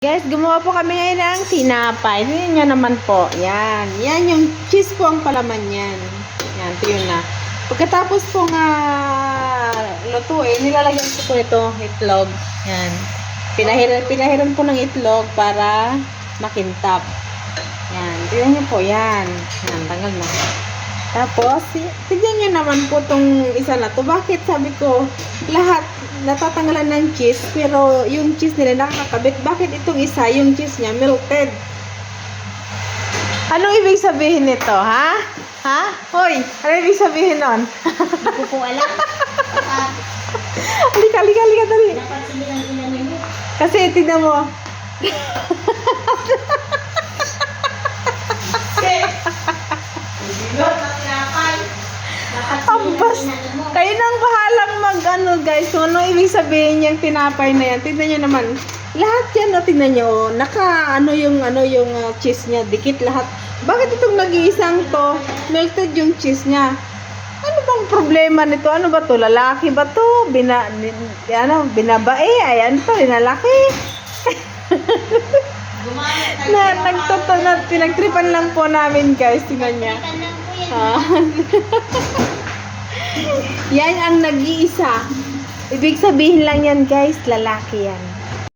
Guys, gumawa po kami ngayon ng tinapay. Tingnan nyo naman po. Yan. Yan yung cheese po ang palaman yan. Yan, ito yun na. Pagkatapos po nga lutuin, nilalagyan ko po ito, itlog. Yan. Pinahiran po ng itlog para makintab. Yan. Tingnan nyo po. Yan. Yan, tanggal na. Tapos, tignan nyo naman po itong isa na to. Bakit sabi ko, lahat natatanggalan ng cheese, pero yung cheese nila nakakabit. Bakit itong isa, yung cheese niya, melted? Anong ibig sabihin nito, ha? Ha? Hoy, ano ibig sabihin nun? Hindi ko po alam. Halika, dali. Dapat sinilang inamin mo. Kasi, tignan mo. Ambas, kayo nang bahalang mag-ano guys, so ano ibig sabihin yung tinapay na yan, tignan nyo naman, lahat yan, no, tignan nyo, yung cheese nya, dikit lahat. Bakit itong nag-iisang to, melted yung cheese nya? Ano bang problema nito? Ano ba to? Lalaki ba to? Binabae? Ayan to, lalaki. Pinagtripan lang po namin guys, tingnan niya. Yan ang nag-iisa. Ibig sabihin lang yan guys, lalaki yan.